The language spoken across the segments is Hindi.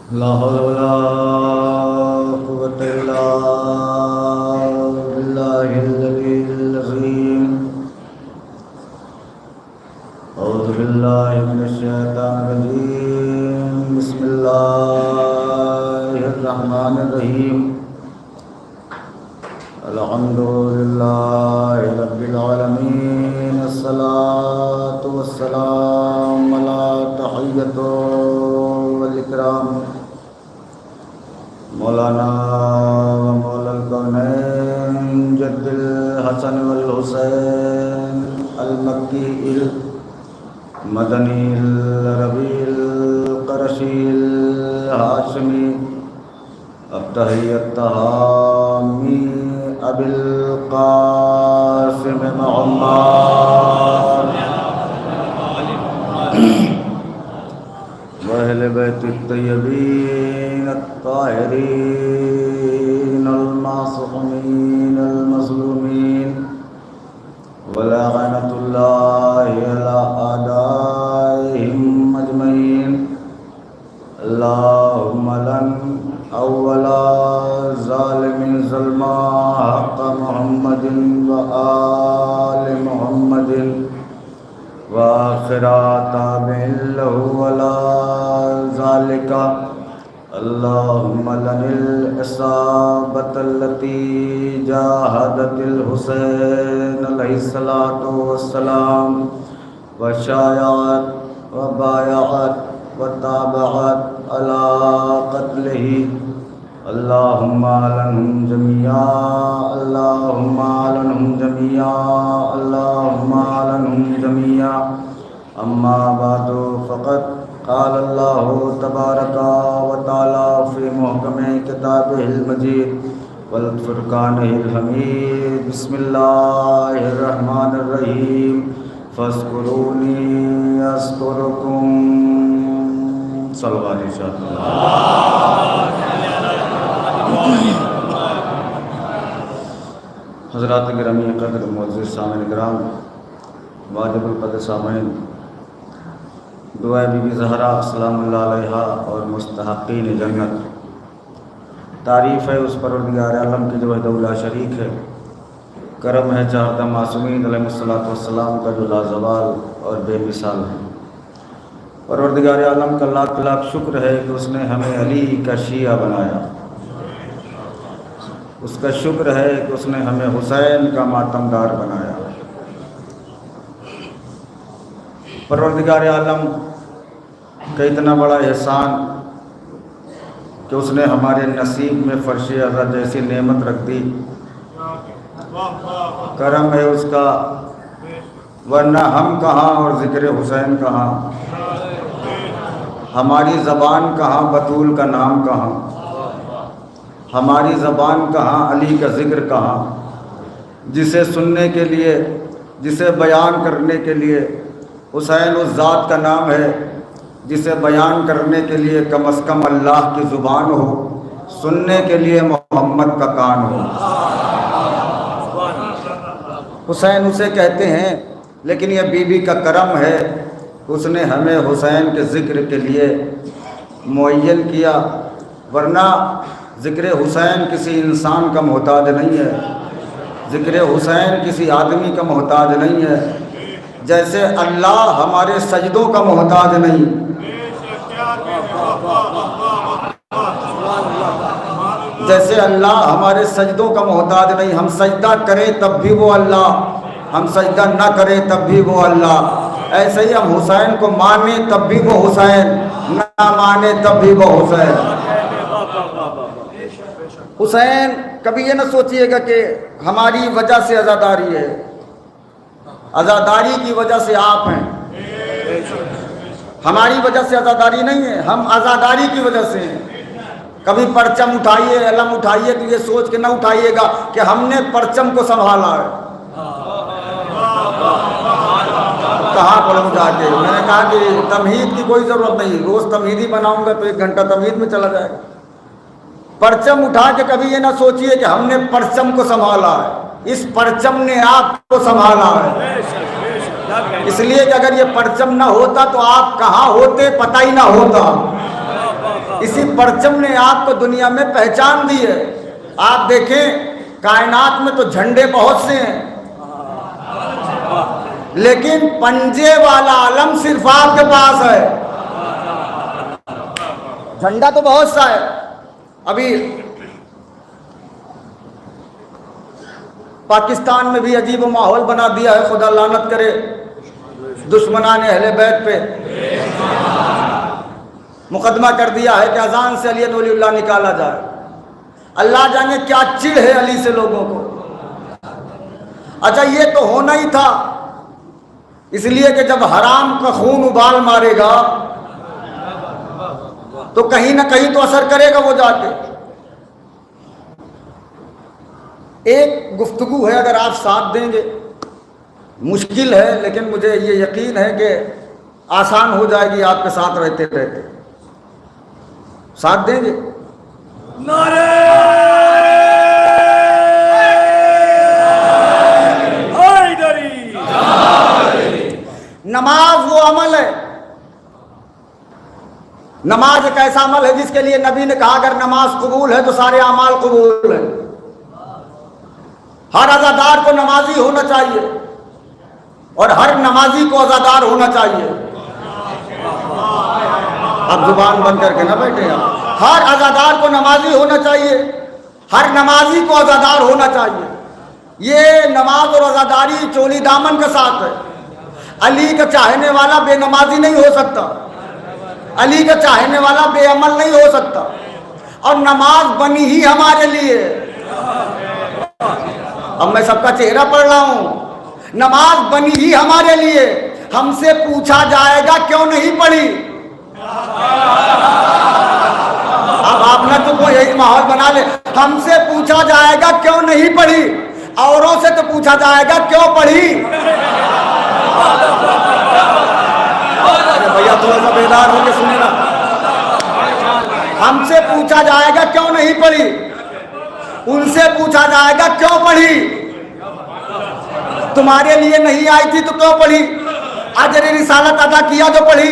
ला हौला वला कुव्वता इल्ला बिल्लाहिल अलिय्यिल अज़ीम। औज़ु बिल्लाहि मिनश शैतानिर रजीम। बिस्मिल्लाहिर रहमानिर रहीम। अल्हम्दुलिल्लाहि रब्बिल आलमीन। अस्सलातु वस्सलामु अला तहिय्यतु वल इकराम मौलाना व मौलल कौनैन जद्दिल हसन वल हुसैन अल मक्की इल मदनी इल रबील क़रशी इल हाशमी अब्तहियत तहामी अबिल क़ासिम मुहम्मद वअहल बैतित तय्यबीन अत्ताहिरीन अल-मासूमीन अल-मज़लूमीन वलअनतुल्लाहि अला आदाइहिम अजमईन। अल्लाहुम्मा लन अव्वला ज़ालिमिन ज़ल्मा हक़ मुहम्मदिन व आलि मुहम्मदिन व आखिरा ताबिइन लहु अला ज़ालिका। अल्लाहुम्मा लनिल इसाबतल्लती जाहदतिल हुसैन अलैहिस्सलातु वस्सलाम व शायअत व बायअत व ताबअत अला क़त्लिही। अल्लाहुम्मा लनहुम जमीआ अल्लाहुम्मा लनहुम जमीआ अल्लाहुम्मा लनहुम जमीआ। अम्मा बादु फ़क़द क़ाल अल्लाहु तबारका व तआला फ़ी मुहकमे किताबिहिल मजीद वल फ़ुरक़ानिहिल हमीद। बिस्मिल्लाहिर रहमानिर रहीम। फ़ज़्कुरूनी अज़्कुरुकुम। सल्लल्लाहु अलैहि वसल्लम। हज़रात गिरामी क़द्र मुअज़्ज़िज़ सामिन किराम वाजिबुल क़द्र सामीन, दुआ बीबी ज़हरा सलामुल्लाह अलैहा और मुस्तहक़ीन जन्नत, तारीफ़ है उस परवरदिगार आलम की जो वहदहु ला शरीक है। करम है चाहता मासूमीन अलैहिस्सलातु वस्सलाम का जो लाज़वाल और बेमिसाल है। परवरदिगार आलम का लाख लाख शुक्र है कि उसने हमें अली का शिया बनाया। उसका शुक्र है कि उसने हमें हुसैन का मातमदार बनाया। परवरदिगार आलम का इतना बड़ा एहसान कि उसने हमारे नसीब में फ़र्श अज़ा जैसी नेमत रख दी। करम है उसका, वरना हम कहाँ और ज़िक्र हुसैन कहाँ, हमारी ज़बान कहाँ, बतूल का नाम कहाँ, हमारी ज़बान कहाँ, अली का ज़िक्र कहाँ। जिसे सुनने के लिए, जिसे बयान करने के लिए हुसैन उस ज़ात का नाम है, जिसे बयान करने के लिए कम अज़ कम अल्लाह की ज़ुबान हो, सुनने के लिए मोहम्मद का कान हो। हुसैन उसे कहते हैं, लेकिन यह बीबी का करम है, उसने हमें हुसैन के ज़िक्र के लिए मुअय्यन किया। वरना ज़िक्र हुसैन किसी इंसान का मोहताज नहीं है, ज़िक्र हुसैन किसी आदमी का मोहताज नहीं है। जैसे अल्लाह हमारे सजदों का मोहताज नहीं, जैसे अल्लाह हमारे सजदों का मोहताज नहीं। हम सजदा करें तब भी वो अल्लाह, हम सजदा ना करें तब भी वो अल्लाह। ऐसे ही हम हुसैन को माने तब भी वो हुसैन, ना माने तब भी वो हुसैन। हुसैन कभी ये ना सोचिएगा कि हमारी वजह से आज़ादारी है, आज़ादारी की वजह से आप हैं। हमारी वजह से आज़ादारी नहीं है, हम आज़ादारी की वजह से हैं। कभी परचम उठाइए, अलम उठाइए तो ये सोच के ना उठाइएगा कि हमने परचम को संभाला है। कहाँ पढ़ूँ जाके? मैंने कहा कि तमहीद की कोई ज़रूरत नहीं, रोज़ तमहीद ही बनाऊंगा तो 1 घंटा तमहीद में चला जाएगा। परचम उठा के कभी ये ना सोचिए कि हमने परचम को संभाला है, इस परचम ने आपको संभाला है। इसलिए कि अगर ये परचम ना होता तो आप कहाँ होते पता ही ना होता। इसी परचम ने आपको दुनिया में पहचान दी है। आप देखें कायनात में तो झंडे बहुत से हैं, लेकिन पंजे वाला अलम सिर्फ आपके पास है। झंडा तो बहुत सा है। अभी पाकिस्तान में भी अजीब माहौल बना दिया है, खुदा लानत करे दुश्मनान अहले बैत पे। मुकदमा कर दिया है कि अजान से अली वलीउल्लाह निकाला जाए। अल्लाह जाने क्या चिढ़ है अली से लोगों को। अच्छा, ये तो होना ही था, इसलिए कि जब हराम का खून उबाल मारेगा तो कहीं ना कहीं तो असर करेगा वो जाके। एक गुफ्तगू है, अगर आप साथ देंगे, मुश्किल है लेकिन मुझे ये यकीन है कि आसान हो जाएगी आपके साथ रहते रहते। साथ देंगे? नारे हैदरी। नमाज वो अमल है, नमाज एक ऐसा अमल है जिसके लिए नबी ने कहा अगर नमाज कबूल है तो सारे अमाल कबूल है। हर अज़ादार को नमाजी होना चाहिए और हर नमाजी को अज़ादार होना चाहिए। अब जुबान बंद करके ना बैठे आप। हर अज़ादार को नमाजी होना चाहिए, हर नमाजी को अज़ादार होना चाहिए। ये नमाज और अज़ादारी चोली दामन के साथ है। अली का चाहने वाला बेनमाजी नहीं हो सकता, अली का चाहने वाला बेअमल नहीं हो सकता। और नमाज बनी ही हमारे लिए। अब मैं सबका चेहरा पढ़ रहा हूं। नमाज बनी ही हमारे लिए। हमसे पूछा जाएगा क्यों नहीं पढ़ी। अब आप ना तो कोई यही माहौल बना ले। हमसे पूछा जाएगा क्यों नहीं पढ़ी, औरों से तो पूछा जाएगा क्यों पढ़ी। भैया थोड़ा सा बेदार होकर सुने ना। हमसे पूछा जाएगा क्यों नहीं पढ़ी, उनसे पूछा जाएगा क्यों पढ़ी। तुम्हारे लिए नहीं आई थी तो क्यों पढ़ी। अजर रिसालत अदा किया जो पढ़ी।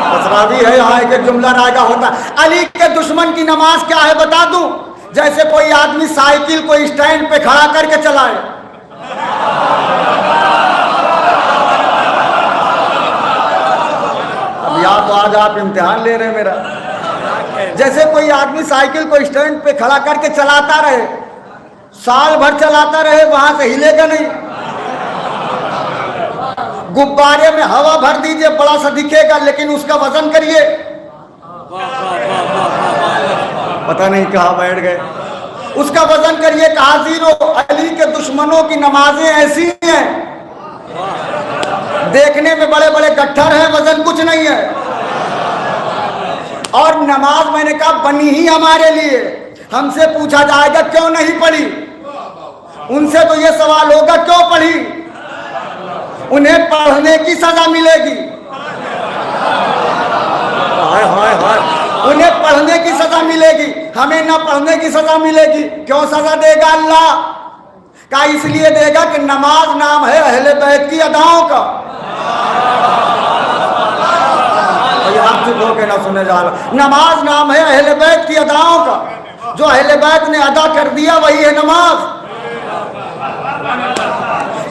बसरावी है यहाँ एक जुमला रागा होता। अली के दुश्मन की नमाज क्या है बता दूं। जैसे कोई आदमी साइकिल को स्टैंड पे खड़ा करके चलाए। अब या तो आज आप इम्तिहान ले रहे हैं मेरा। जैसे कोई आदमी साइकिल को स्टैंड पे खड़ा करके चलाता रहे, साल भर चलाता रहे, वहां से हिलेगा नहीं। गुब्बारे में हवा भर दीजिए, बड़ा सा दिखेगा, लेकिन उसका वजन करिए, पता नहीं कहाँ बैठ गए। उसका वजन करिए, कहाँ जीरो। अली के दुश्मनों की नमाजें ऐसी हैं, देखने में बड़े बड़े गट्ठर हैं, वजन कुछ नहीं है। और नमाज मैंने कहा बनी ही हमारे लिए। हमसे पूछा जाएगा क्यों नहीं पढ़ी, उनसे तो ये सवाल होगा क्यों पढ़ी। उन्हें पढ़ने की सजा मिलेगी। हाय हाय हाय, उन्हें पढ़ने की सजा मिलेगी, हमें ना पढ़ने की सजा मिलेगी। क्यों सजा देगा अल्लाह का? इसलिए देगा कि नमाज नाम है अहले बैत की अदाओं का। आप चुप होके ना सुने जा रहा। नमाज नाम है अहले बैत की अदाओं का। जो अहले बैत ने अदा कर दिया वही है नमाज।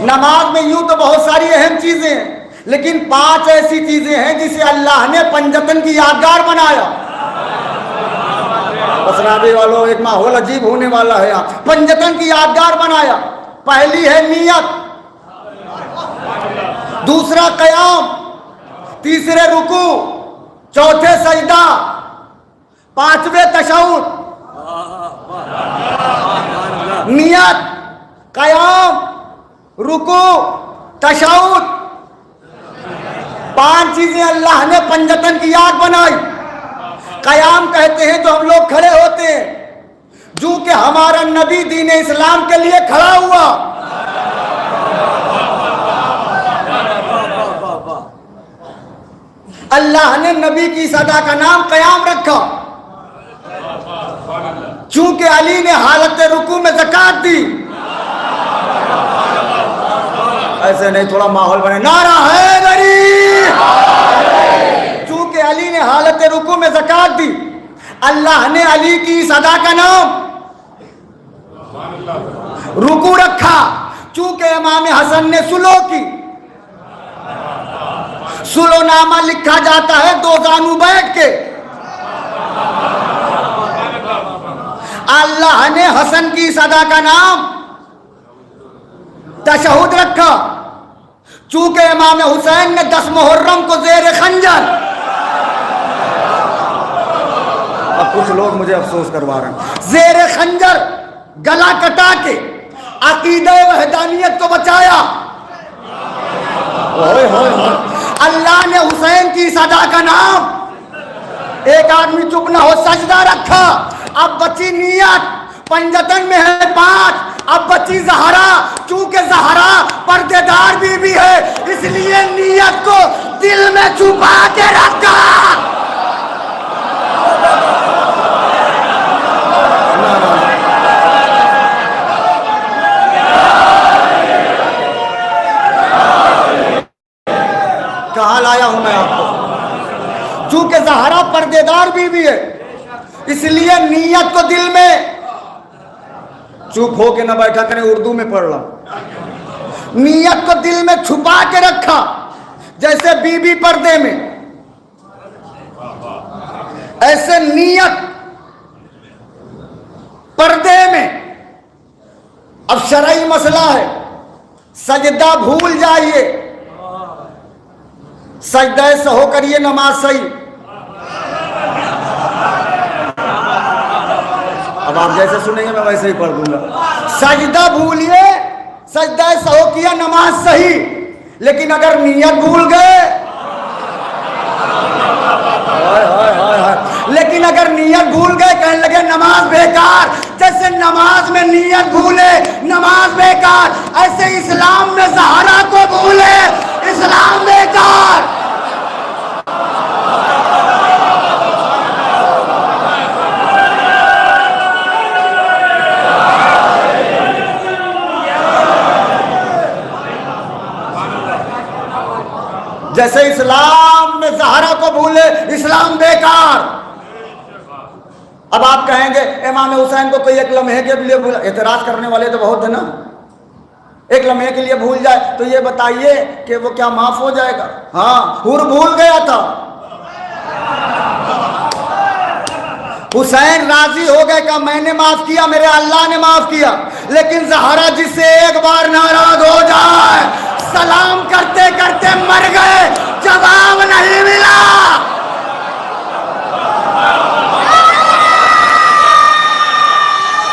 नमाज में यूं तो बहुत सारी अहम चीजें हैं, लेकिन 5 ऐसी चीजें हैं जिसे अल्लाह ने पंजतन की यादगार बनाया। बसरावी वालों, एक माहौल अजीब होने वाला है यहाँ। पंजतन की यादगार बनाया। पहली है नियत, दूसरा कयाम, तीसरे रुकू, चौथे सजदा, 5वें तशहुद। नियत, कयाम, रुकू, तशहुद, 5 चीजें अल्लाह ने पंजतन की याद बनाई। कयाम कहते हैं जो हम लोग खड़े होते हैं, जो कि हमारा नबी दीन इस्लाम के लिए खड़ा हुआ। अल्लाह ने नबी की सदा का नाम कयाम रखा। चूंकि अली ने हालत रुकू में ज़कात दी। ऐसे नहीं, थोड़ा माहौल बने। नारा हैदरी। चूंकि अली ने हालत रुकू में ज़कात दी। अल्लाह ने अली की इस अदा का नाम रुकू रखा। चूंकि इमाम हसन ने सुलो की, सुलोनामा लिखा जाता है दो जानू बैठ के। अल्लाह ने हसन की इस अदा का नाम तशहुद रखा। चूंकि इमाम हुसैन ने 10 मुहर्रम को ज़ेर खंजर, अब कुछ लोग मुझे अफसोस करवा रहे हैं, ज़ेर खंजर गला कटा के अकीदा वहदानियत को बचाया। ओए होए होए, अल्लाह ने हुसैन की सदा का नाम, एक आदमी चुप ना हो, सजदा रखा। अब बची नियत, पंजतन में है 5, अब बची ज़हरा। चूंकि ज़हरा पर्देदार बीवी है, इसलिए नियत को दिल में छुपा के रखा। कहाँ लाया हूं मैं आपको? चूंकि ज़हरा पर्देदार बीवी है, इसलिए नियत को दिल में, चुप हो के न बैठा करें, उर्दू में पढ़ रहा, नियत को दिल में छुपा के रखा। जैसे बीबी पर्दे में, ऐसे नियत पर्दे में। अब शरई मसला है, सजदा भूल जाइए, सजदा सहो करिए, नमाज सही। अब आप जैसे सुनेंगे मैं वैसे ही पढ़ दूंगा। सजदा भूलिए, सजदा सहो किया, नमाज सही। लेकिन अगर नियत भूल गए, लेकिन अगर नियत भूल गए, कहने लगे नमाज बेकार। जैसे नमाज में नियत भूले नमाज बेकार, ऐसे इस्लाम में ज़हरा को भूले इस्लाम बेकार। जैसे इस्लाम में ज़हरा को भूले इस्लाम बेकार। अब आप कहेंगे इमाम हुसैन को कोई एक लम्हे के लिए भूला, एतराज करने वाले तो बहुत है ना। एक लम्हे के लिए भूल जाए तो ये बताइए कि वो क्या माफ हो जाएगा? हाँ, हुर भूल गया था, हुसैन राजी हो गए, का मैंने माफ किया, मेरे अल्लाह ने माफ किया। लेकिन ज़हरा जिससे एक बार नाराज हो जाए, सलाम करते करते मर गए, जवाब नहीं मिला।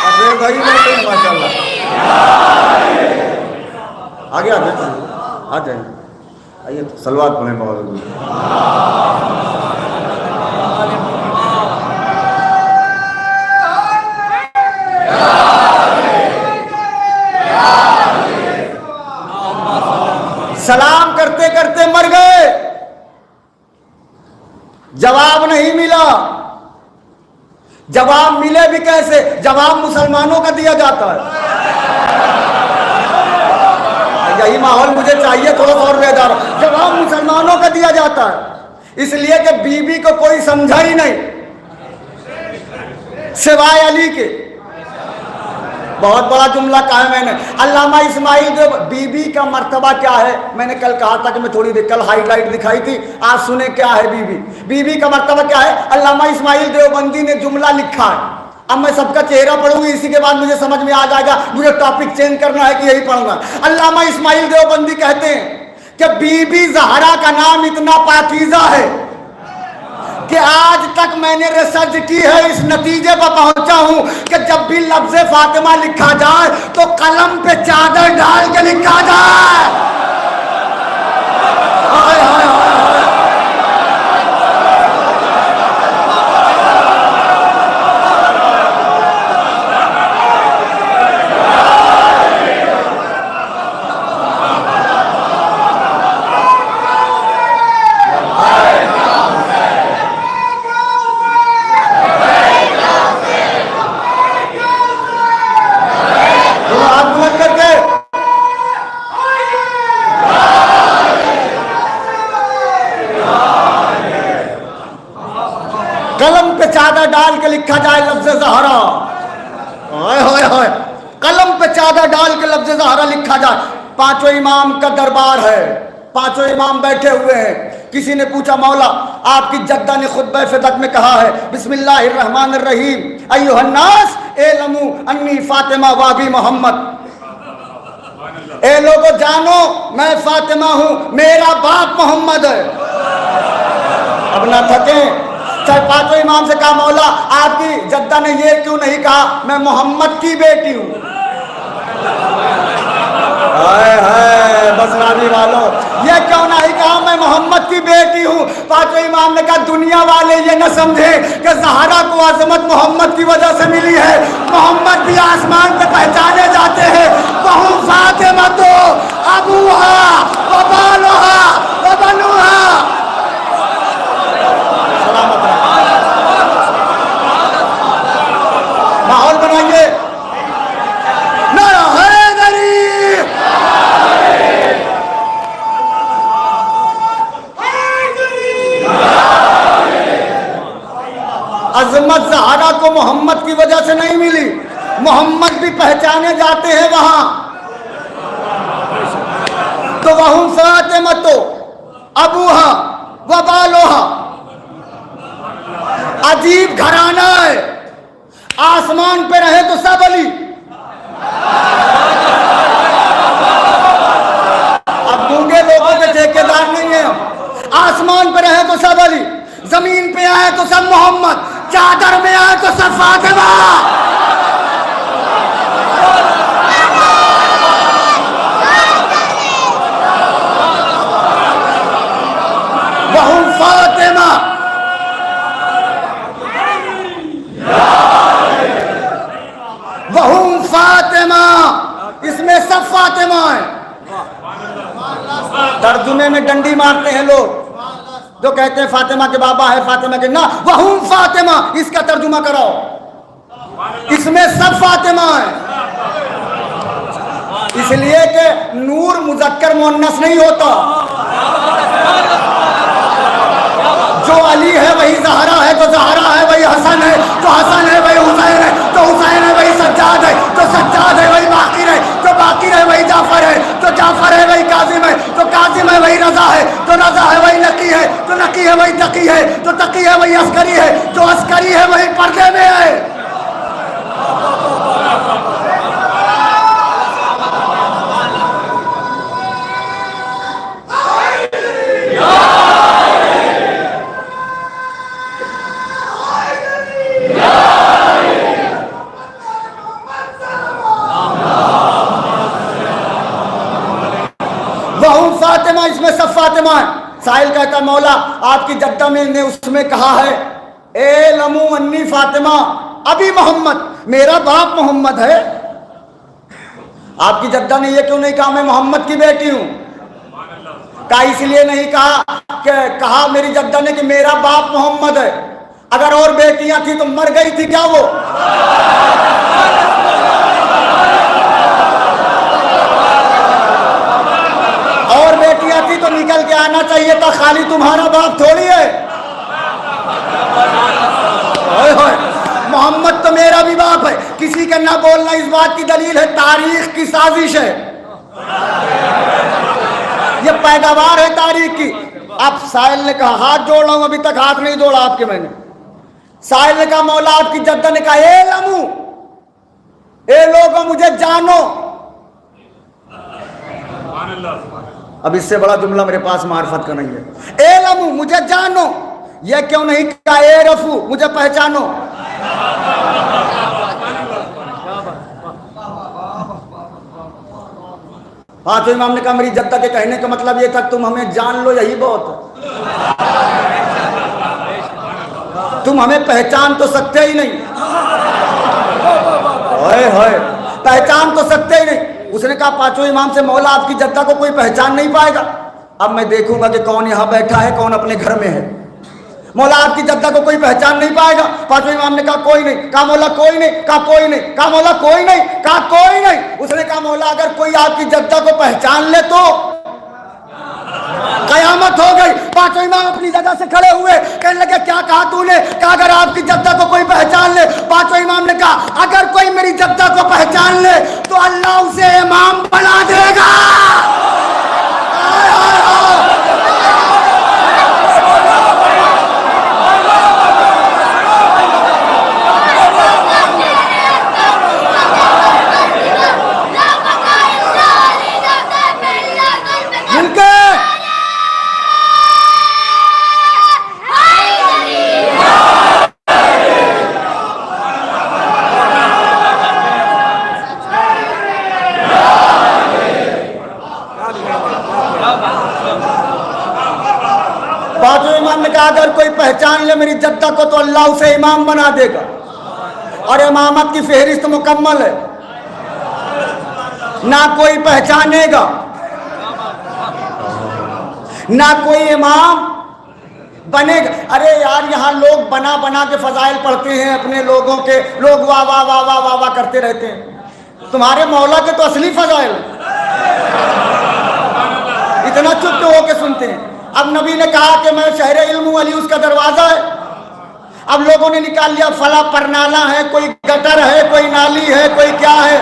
अरे भाई माशाल्लाह, आगे आ जाए, आइए तो सलवात पढ़ें बहुत। सलाम करते करते मर गए, जवाब नहीं मिला। जवाब मिले भी कैसे? जवाब मुसलमानों का दिया जाता है। यही माहौल मुझे चाहिए, थोड़ा और बेदार। जवाब मुसलमानों का दिया जाता है, इसलिए कि बीबी को कोई समझा ही नहीं सिवाय अली के। बहुत बड़ा जुमला कहा है मैंने। अल्लामा इस्माइल देव, बीबी का मर्तबा क्या है? मैंने कल कहा था कि मैं थोड़ी देर कल हाईलाइट दिखाई थी, आज सुने क्या है बीबी। बीबी का मर्तबा क्या है? अल्लामा इस्माइल देवबंदी ने जुमला लिखा है। अब मैं सबका चेहरा पढ़ूंगी, इसी के बाद मुझे समझ में आ जाएगा मुझे टॉपिक चेंज करना है कि यही पढ़ूंगा। अल्लामा इस्माइल देवबंदी कहते हैं कि बीबी ज़हरा का नाम इतना पाकीज़ा है कि आज तक मैंने रिसर्च की है, इस नतीजे पर पहुंचा हूं कि जब भी लफ्ज़ फातिमा लिखा जाए तो कलम पे चादर डाल के लिखा जाए। हाय हाय हाय। लिखा जाए लफ्ज ज़हरा, ओए होए होए, कलम पे चादर डाल के लफ्ज ज़हरा लिखा जाए। पांचों इमाम का दरबार है, पांचों इमाम बैठे हुए हैं। किसी ने पूछा मौला आपकी जद्दा ने खुतबा फ़िदक में कहा है बिस्मिल्लाहिर्रहमानिर्रहीम अय्युहन्नास एलमू अन्नी फातिमा वाबी मोहम्मद, ए लोगो जानो मैं फातिमा हूं, मेरा बाप मोहम्मद है। अब ना थके, चाहे पांचों इमाम से कहा मौला आपकी जद्दा ने ये क्यों नहीं कहा मैं मोहम्मद की बेटी हूं। हाय हाय बसरानी वालों, ये क्यों नहीं कहा मैं मोहम्मद की बेटी हूं। पांचों इमाम ने कहा दुनिया वाले ये न समझे कि ज़हरा को अज़मत मोहम्मद की वजह से मिली है, मोहम्मद भी आसमान पे पहचाने जाते हैं। वहू फातिमा तो अबूहा व बालुहा व बनुहा। माहौल बनाइए, नारा हैदरी। अजमत ज़हरा को मोहम्मद की वजह से नहीं मिली, मोहम्मद भी पहचाने जाते हैं वहां। तो वहू फातिमा तो अबूहा व बालुहा, अजीब घराना है। आसमान पे रहे तो सब अली, अब गूंगे लोगों के ठेकेदार नहीं है हम। आसमान पे रहे तो सब अली, जमीन पे आए तो सब मोहम्मद, चादर में आए तो सब फातिमा। वहू फातिमा वहू फातिमा, इसमें सब फातिमा है। तर्जुमे में डंडी मारते हैं लोग जो कहते हैं फातिमा के बाबा है, फातिमा के ना, वहू फातिमा इसका तर्जुमा कराओ, इसमें सब फातिमा है। इसलिए कि नूर मुजक्कर मुअन्नस नहीं होता, जो अली है वही ज़हरा है, जो ज़हरा है वही हसन है, जो हसन है वही हुसैन है, जो हुसैन है वही सज्जाद है, जो सज्जाद है वही बाकिर है, जो बाकिर है वही जाफर है, जो जाफर है वही काजिम है, जो काजिम है वही रजा है, जो रजा है वही नकी है, जो नकी है वही तकी है, जो तकी है वही अस्करी है, जो अस्करी है वही पर्दे में है। फातिमा, इसमें सब फातिमा है। साहिल कहता मौला आपकी जद्दा में ने उसमें कहा है ए लमू अन्नी फातिमा अभी मोहम्मद, मेरा बाप मोहम्मद है। आपकी जद्दा ने यह क्यों नहीं कहा मैं मोहम्मद की बेटी हूं? कहा इसलिए नहीं कहा कि कहा मेरी जद्दा ने कि मेरा बाप मोहम्मद है। अगर और बेटियां थी तो मर गई थी क्या वो? और बेटियां थी तो निकल के आना चाहिए था, खाली तुम्हारा बाप थोड़ी है। ओए होए, मोहम्मद तो मेरा भी बाप है। किसी का ना बोलना इस बात की दलील है तारीख की साजिश है, ये पैदावार है तारीख की। अब साहिल ने कहा हाथ जोड़ रहा हूं, अभी तक हाथ नहीं जोड़ा आपके मैंने। साहिल ने कहा मौला आपकी जद्दा ने कहा ए लमू, ए लोगों मुझे जानो। अब इससे बड़ा जुमला मेरे पास मार्फत का नहीं है। ए लमू मुझे जानो, यह क्यों नहीं कहा ए रफू मुझे पहचानो? हाँ तो इमाम ने कहा मेरी जद्दा के कहने का मतलब ये था तुम हमें जान लो, यही बहुत। तुम हमें पहचान तो सकते ही नहीं। ओए होए, पहचान तो सकते ही नहीं। उसने कहा पांचों इमाम से मौला आपकी जद्दा को कोई पहचान नहीं पाएगा। अब मैं देखूंगा कि कौन यहां बैठा है, कौन अपने घर में है। मौला आपकी जद्दा को कोई पहचान नहीं पाएगा। पांचों इमाम ने कहा कोई नहीं। कहा मौला कोई नहीं। कहा कोई नहीं। कहा मौला कोई नहीं। कहा कोई नहीं। उसने कहा मौला अगर कोई आपकी जद्दा को पहचान ले तो कयामत इमामत हो गई। पांचों इमाम अपनी जगह से खड़े हुए, कहने लगे क्या कहा तूने? कहा अगर आपकी जद्दा को कोई पहचान ले। पांचों इमाम ने कहा अगर कोई मेरी जद्दा को पहचान ले तो अल्लाह उसे इमाम बना देगा। पांचों इमाम ने कहा अगर कोई पहचान ले मेरी जद्दा को तो अल्लाह उसे इमाम बना देगा। और इमामत की फहरिस्त मुकम्मल है, ना कोई पहचानेगा, ना कोई इमाम बनेगा। अरे यार यहाँ लोग बना बना के फजाइल पढ़ते हैं अपने लोगों के, लोग वाह वाह वाह वाह वाह वाह करते रहते हैं। तुम्हारे मौला के तो असली फजाइल इतना चुप होके सुनते हैं। अब नबी ने कहा कि मैं शहर इल्म अली उसका दरवाजा है। अब लोगों ने निकाल लिया फला परनाला है, कोई गटर है, कोई नाली है, कोई क्या है।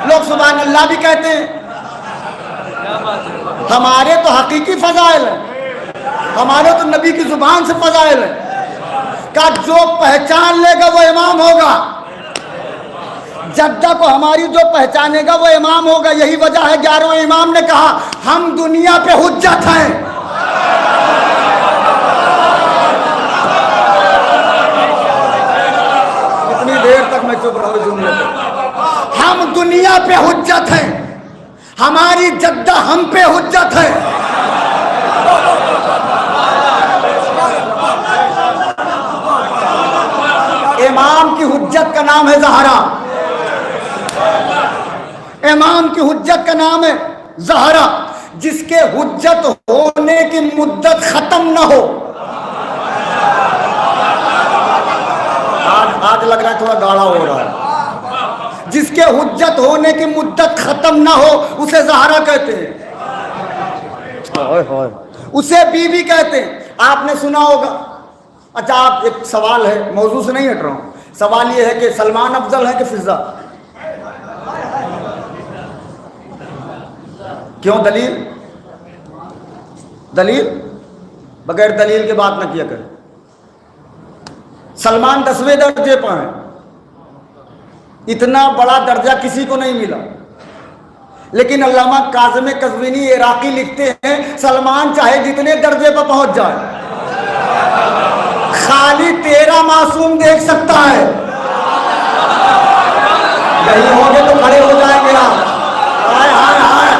लोग सुभान अल्लाह भी कहते हैं। हमारे तो हकीकी फजाइल है, हमारे तो नबी की जुबान से फजाइल है। का जो पहचान लेगा वो इमाम होगा। जद्दा को हमारी जो पहचानेगा वो इमाम होगा। यही वजह है 11वें इमाम ने कहा हम दुनिया पे हुज्जत हैं। कितनी देर तक मैं चुप रहूं जुमले पे? हम दुनिया पे हुज्जत हैं, हमारी जद्दा हम पे हुज्जत है। इमाम की हुज्जत का नाम है ज़हरा। इमाम की हुज्जत का नाम है ज़हरा, जिसके हुज्जत होने की मुद्दत खत्म न हो। आज लग रहा है थोड़ा गाढ़ा हो रहा है। जिसके हुज्जत होने की मुद्दत खत्म ना हो उसे ज़हरा कहते हैं, उसे बीबी कहते हैं। आपने सुना होगा। अच्छा, आप एक सवाल है, मौजू से नहीं हट रहा हूं। सवाल ये है कि सलमान अफजल है कि फिजा? क्यों? दलील? दलील? बगैर दलील के बात न किया करें। सलमान 10वें दर्जे पर है। इतना बड़ा दर्जा किसी को नहीं मिला। लेकिन अल्लामा काज़िम कज़वीनी इराकी लिखते हैं सलमान चाहे जितने दर्जे पर पहुंच जाए, खाली 13 मासूम देख सकता है। यही होंगे तो खड़े हो जाएंगे आप। हाय हाय हाय।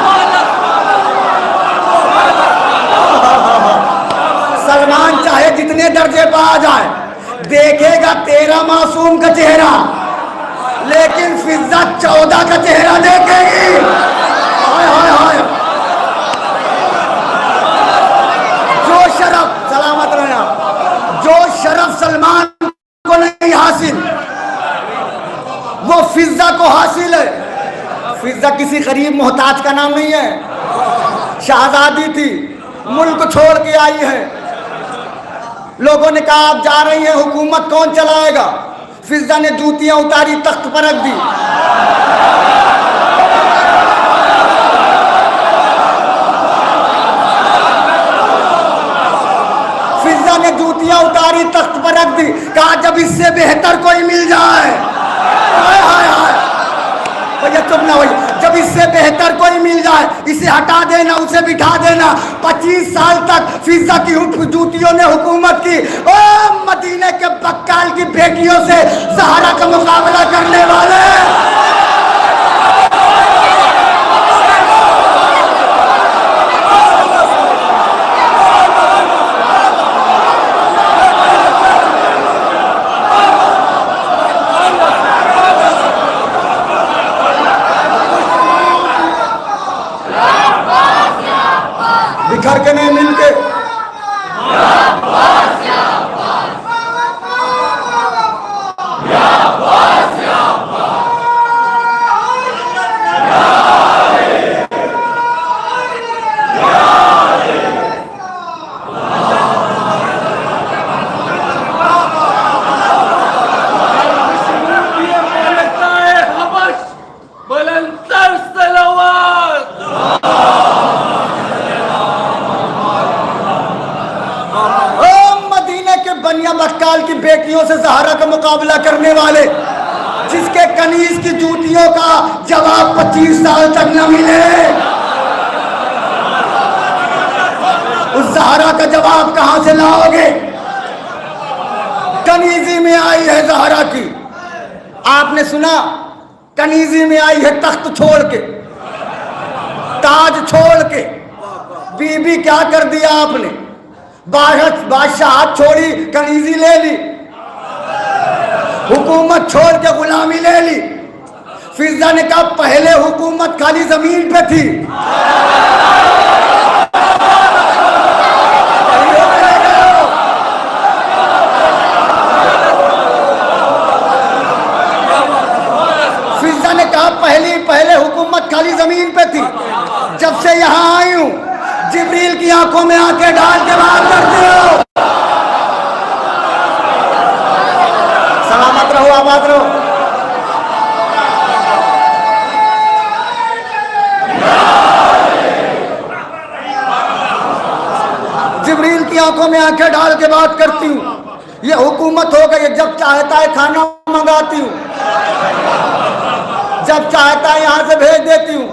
सलमान चाहे जितने दर्जे पर आ जाए, देखेगा 13 मासूम का चेहरा, लेकिन फिजा 14 का चेहरा देखेगी। हाय हाय हाय। जो शरफ, सलामत रहना, जो शरफ सलमान को नहीं हासिल वो फिजा को हासिल है। फिजा किसी गरीब मोहताज का नाम नहीं है। शहजादी थी, मुल्क छोड़ के आई है। लोगों ने कहा आप जा रही हैं, हुकूमत कौन चलाएगा? फिजा ने जूतियां उतारी, तख्त पर रख दी। फिजा ने जूतियां उतारी, तख्त पर रख दी। कहा जब इससे बेहतर कोई मिल जाए, हाय हाय हाय। भैया चुप ना भैया। जब इससे बेहतर कोई मिल जाए, इसे हटा देना, उसे बिठा देना। 25 साल तक फिजा की जूतियों ने हुकूमत की। ओ मदीने के बक्काल की बेटियों से ज़हरा का मुकाबला करने वाले। बिखर के नहीं मिलके। बेटियों से ज़हरा का मुकाबला करने वाले, जिसके कनीज की जूतियों का जवाब 25 साल तक न मिले, उस ज़हरा का जवाब कहां से लाओगे? कनीजी में आई है ज़हरा की। आपने सुना कनीजी में आई है तख्त छोड़ के, ताज छोड़ के। बीबी क्या कर दिया आपने? बादशाह छोड़ी, कनीजी ले ली, हुकूमत छोड़ के गुलामी ले ली। फिजा ने कहा पहले हुकूमत खाली जमीन पे थी, फिजा ने कहा पहले हुकूमत खाली जमीन पे थी, जब से यहां आई हूं जिब्रील की आंखों में आंखें डाल के बात करते हो। सलामत रहो, आबाद रहो। जिब्रील की आंखों में आंखें डाल के बात करती हूँ। ये हुकूमत हो गई, जब चाहता है खाना मंगाती हूँ, जब चाहता है यहां से भेज देती हूँ।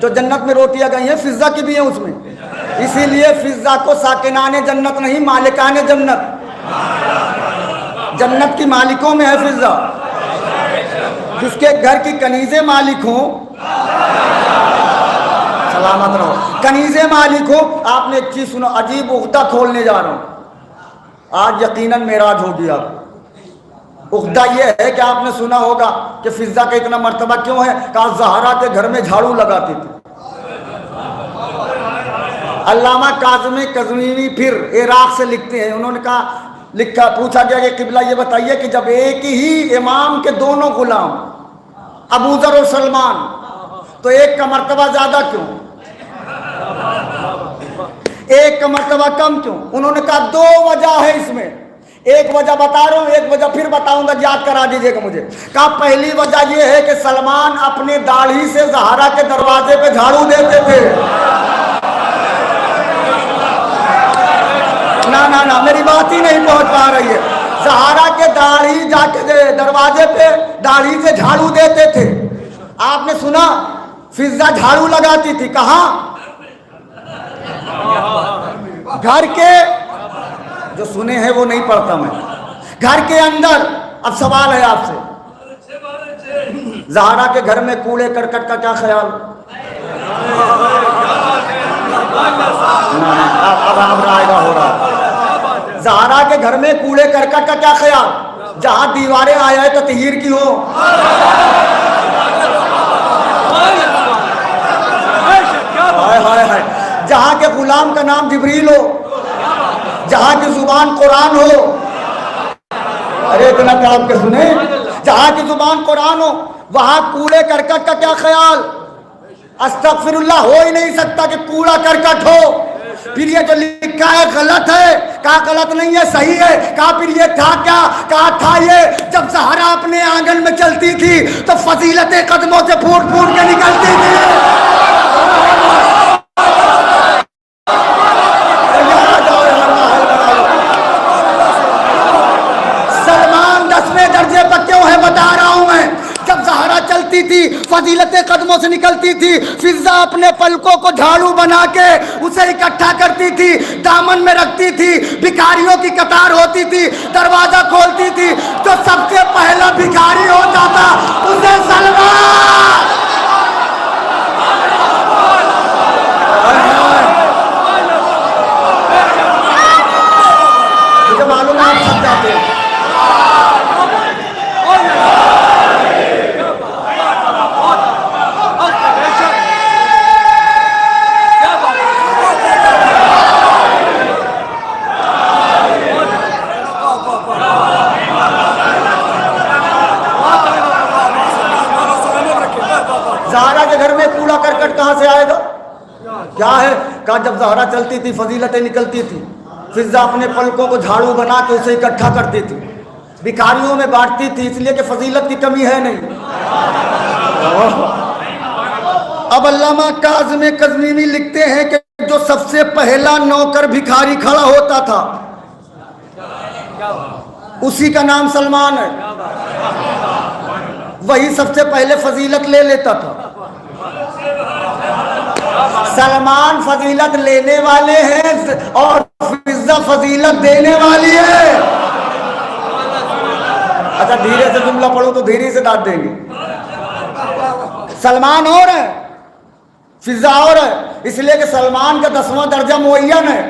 जो जन्नत में रोटियां गई हैं फिजा की भी है उसमें, इसीलिए फिजा को साकिनाने जन्नत नहीं, मालिकाने जन्नत, जन्नत की मालिकों में है फिजा। जिसके घर की कनीजे मालिक हो, सलामत रहो, कनीजे मालिक हो। आपने एक चीज सुनो, अजीब उख्ता खोलने जा रहा हूं आज, यकीनन मेराज होगी आपको। उख्ता यह है कि आपने सुना होगा कि फिजा का इतना मर्तबा क्यों है। कहा ज़हरा के घर में झाड़ू लगाती थी। अल्लामा काज़मी कज़वीनी फिर इराक से लिखते हैं, उन्होंने कहा, लिखा, पूछा गया कि किबला ये बताइए कि जब एक ही इमाम के दोनों गुलाम अबू ज़र और सलमान, तो एक का मर्तबा ज्यादा क्यों, एक का मर्तबा कम क्यों? उन्होंने कहा दो वजह है इसमें, एक वजह बता रहा हूं, एक वजह फिर बताऊंगा, याद करा दीजिएगा मुझे। कहा पहली वजह यह है कि सलमान अपने दाढ़ी से ज़हरा के दरवाजे पे झाड़ू देते थे। ना मेरी बात ही नहीं पहुंच पा रही है। ज़हरा के दाढ़ी जाके दरवाजे पे दाढ़ी से झाड़ू देते थे। आपने सुना फिजा झाड़ू लगाती थी कहां? घर के, जो सुने हैं वो नहीं पढ़ता मैं, घर के अंदर। अब सवाल है आपसे, ज़हरा के घर में कूड़े करकट का क्या ख्याल? अब रायगा हो रहा। ज़हरा के घर में कूड़े करकट का क्या ख्याल? जहां दीवारें आया तो तहीर की हो, हाय हाय हाय, जहां के गुलाम का नाम जिब्रील हो, जहां की जुबान कुरान हो। अरे इतना ताब के सुने, जहां की जुबान कुरान हो वहां कूड़े करकट का क्या ख्याल? अस्तगफिरुल्लाह, हो ही नहीं सकता कि कूड़ा करकट हो। फिर ये जो लिखा है गलत है। कहा गलत नहीं है, सही है। कहा फिर ये था क्या? कहा था ये, जब ज़हरा अपने आंगन में चलती थी तो फजीलतें कदमों से फूट फूट के निकलती थी। सलमान 10वें दर्जे पर क्यों है बता रहा हूं मैं। जब ज़हरा चलती थी फजीलतें कदमों से निकलती थी। फिजा अपने पलकों को झाड़ू बना के उसे इकट्ठा करती थी, दामन में रखती थी, भिखारियों की कतार होती थी, दरवाजा खोलती थी तो सबसे पहला भिखारी होता था उसे सलमान। मुझे मालूम है आप सब जाते हैं। ज़हरा के घर में कूड़ा करकट कहां से आएगा? क्या है? कहा जब ज़हरा चलती थी फजीलतें निकलती थी। फिजा अपने पलकों को झाड़ू बना के उसे इकट्ठा करती थी, भिखारियों में बांटती थी, इसलिए कि फजीलत की कमी है नहीं। अब अल्लामा काज़मी कज़वीनी लिखते हैं कि जो सबसे पहला नौकर भिखारी खड़ा होता था उसी का नाम सलमान है। वही सबसे पहले फजीलत ले लेता था। सलमान फजीलत लेने वाले हैं और फिजा फजीलत देने वाली है। अच्छा धीरे से जुमला पढ़ो तो धीरे से दाद देंगे। सलमान और है, फिजा और है, इसलिए कि सलमान का 10वां दर्जा मुअय्यन है।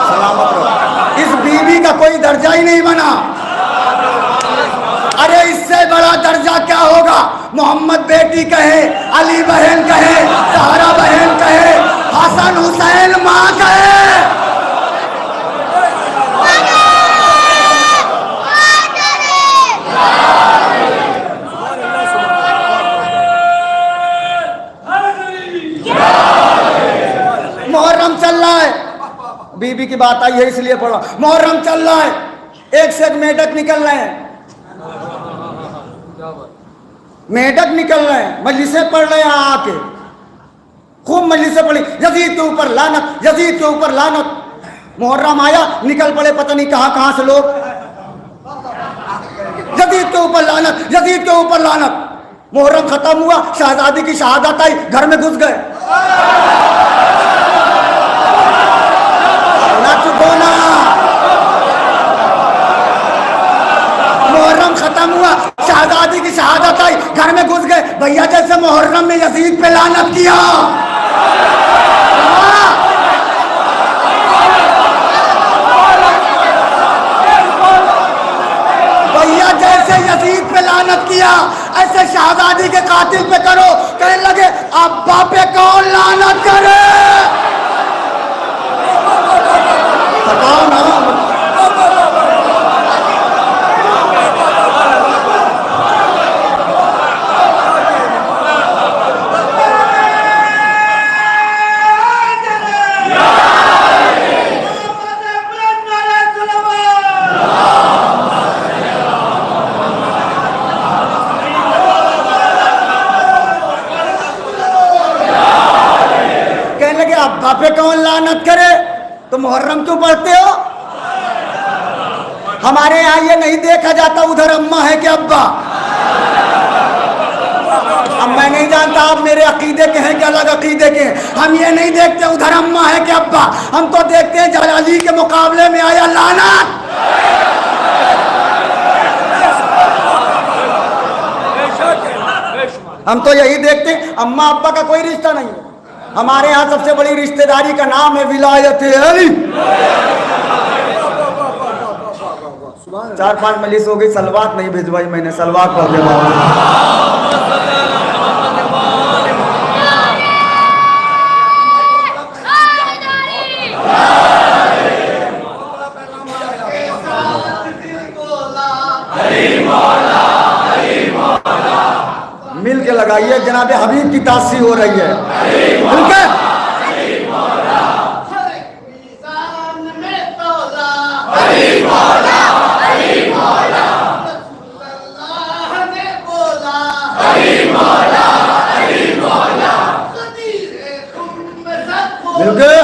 सलामत रहो। इस बीवी का कोई दर्जा ही नहीं बना। अरे इससे बड़ा दर्जा क्या होगा? मोहम्मद बेटी कहे, अली बहन कहे, सहारा बहन कहे, हसन हुसैन माँ कहे। मुहर्रम चल रहा है, बीबी की बात आई है इसलिए पढ़ा। मुहर्रम चल रहा है, एक से एक मेढक निकल रहे हैं, मेढक निकल रहे हैं, मजलिसें पढ़ रहे हैं। आके खूब मजलिसें पढ़ी, यजीद के ऊपर लानत, यजीद के ऊपर लानत। मुहर्रम आया, निकल पड़े पता नहीं कहां कहां से लोग, यजीद के ऊपर लानत, यजीद के ऊपर लानत। मुहर्रम खत्म हुआ, शहजादी की शहादत आई, घर में घुस गए। ना चुपो ना। मुहर्रम खत्म हुआ, शहजादी की शहादत आई, घर में घुस गए। भैया जैसे मुहर्रम में यजीद पे लानत किया, भैया जैसे यजीद पे लानत किया, ऐसे शहजादी के कातिल पे करो। कहने लगे अब्बा पे कौन लानत करे? बताओ ना। अब्बा पे कौन लानत करे? तो मुहर्रम क्यों पढ़ते हो? हमारे यहाँ ये नहीं देखा जाता उधर अम्मा है कि अब्बा। अब मैं नहीं जानता आप मेरे अकीदे के हैं कि अलग अकीदे के हैं। हम ये नहीं देखते उधर अम्मा है कि अब्बा, हम तो देखते हैं जलाली के मुकाबले में आया लानत। हम तो यही देखते हैं, अम्मा अब्बा का कोई रिश्ता नहीं है। हमारे यहाँ सबसे बड़ी रिश्तेदारी का नाम है विलायत अली। 4-5 मजलिस हो गई, सलवात नहीं भिजवाई मैंने, सलवात पढ़ के मिल के लगाइए। जनाबे हबीब की तासी हो रही है, मिल के। मिल के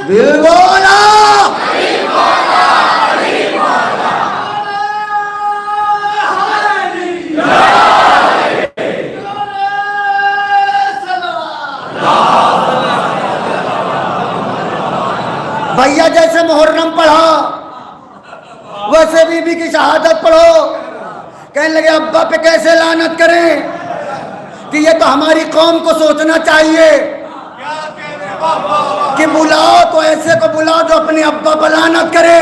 दिल बोला। भैया जैसे मुहर्रम पढ़ा वैसे बीबी की शहादत पढ़ो। कहने लगे अब्बा पे कैसे लानत करें कि ये तो हमारी कौम को सोचना चाहिए कि बुलाओ तो ऐसे को बुलाओ जो अपने अब्बा पर लानत करे।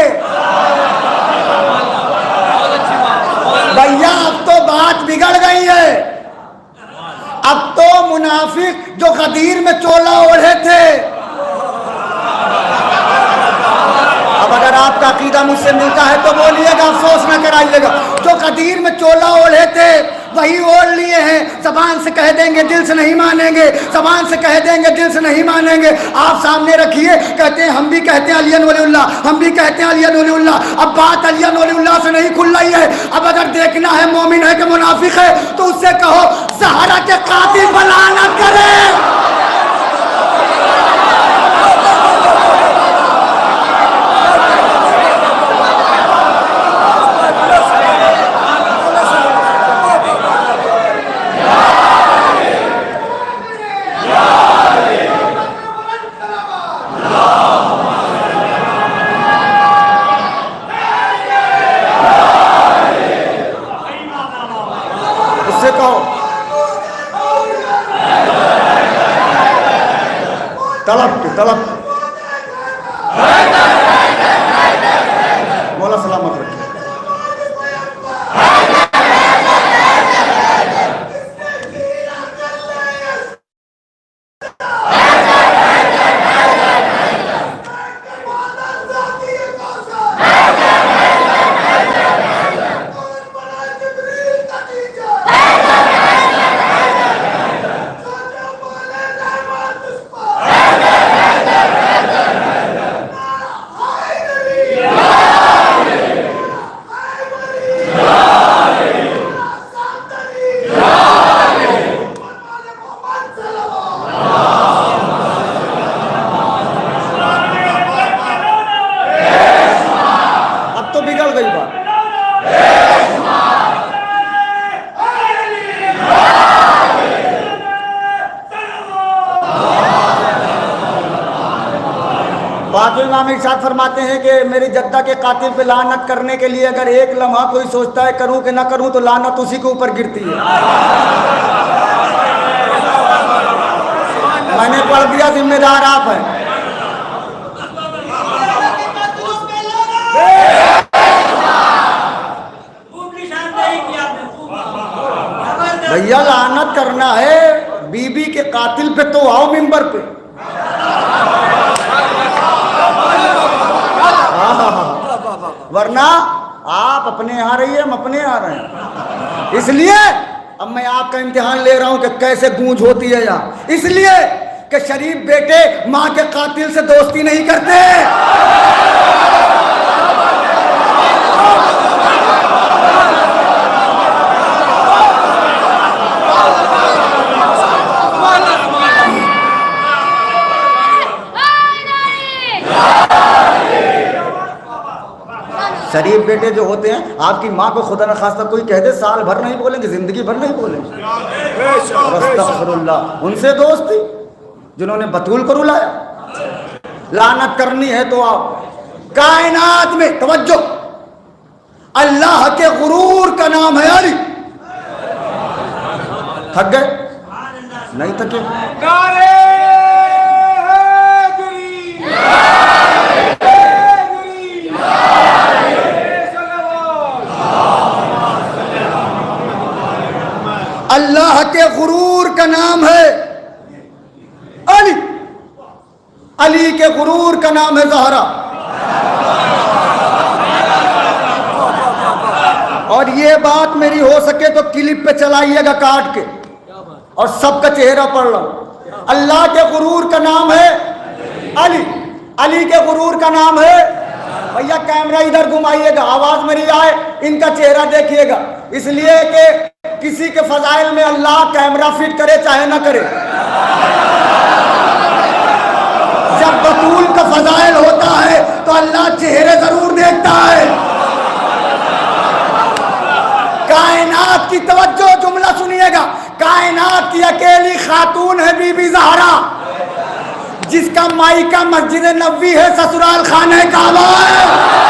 भैया अब तो बात बिगड़ गई है। अब तो मुनाफिक जो गदीर में चोला ओढ़े थे, अब अगर आपका अकीदा मुझसे मिलता है तो बोलिएगा, अफसोस न कराइएगा। जो गदीर में चोला ओढ़े थे वही ओढ़ लिए हैं। जबान से कह देंगे, दिल से नहीं मानेंगे, जबान से कह देंगे, दिल से नहीं मानेंगे। आप सामने रखिए, कहते हैं हम भी कहते हैं अलियन वलीउल्लाह, हम भी कहते हैं अलियन वलीउल्लाह। अब बात अलियन वलीउल्लाह से नहीं खुल रही है। अब अगर देखना है मोमिन है कि मुनाफिक है, तो उससे कहो ज़हरा के कातिल पर लानत करे। उससे कहो तलब के तलब मौला सलामत रखे। बाकी इमाम इरशाद फरमाते हैं कि मेरी जद्दा के कातिल पे लानत करने के लिए अगर एक लम्हा कोई सोचता है करूं कि ना करूं, तो लानत उसी के ऊपर गिरती है। मैंने पढ़ दिया, जिम्मेदार आप हैं। भैया लानत करना है बीबी के कातिल पे तो आओ मिंबर पे। वरना आप अपने यहाँ रहिए, हम अपने यहाँ रहे। इसलिए अब मैं आपका इम्तिहान ले रहा हूं कि कैसे गूंज होती है यहाँ। इसलिए कि शरीफ बेटे माँ के कातिल से दोस्ती नहीं करते। शरीफ बेटे जो होते हैं, आपकी माँ को खुदा न खास्ता कोई कह दे साल भर नहीं बोलेंगे, जिंदगी भर नहीं बोलेंगे। अस्तगफिरुल्लाह। उनसे दोस्ती जिन्होंने बतूल को रुलाया। लानत करनी है तो आप कायनात में तवज्जो, अल्लाह के गुरूर का नाम है अली। थक गए? नहीं थके। अल्लाह के गुरूर का नाम है अली, अली के गुरूर का नाम है ज़हरा। और ये बात मेरी हो सके तो क्लिप पे चलाइएगा काट के, और सबका चेहरा पढ़ लो। अल्लाह के गुरूर का नाम है अली, अली के गुरूर का नाम है। भैया कैमरा इधर घुमाइएगा, आवाज मेरी आए, इनका चेहरा देखिएगा। इसलिए कि किसी के फजाइल में अल्लाह कैमरा फिट करे चाहे ना करे। जब बतूल का फजाइल होता है तो अल्लाह चेहरे जरूर देखता है। कायनात की तवज्जो, जुमला सुनिएगा। कायनात की अकेली खातून है बीबी ज़हरा, जिसका मायका मस्जिद नबवी है, ससुराल खाने काबा है।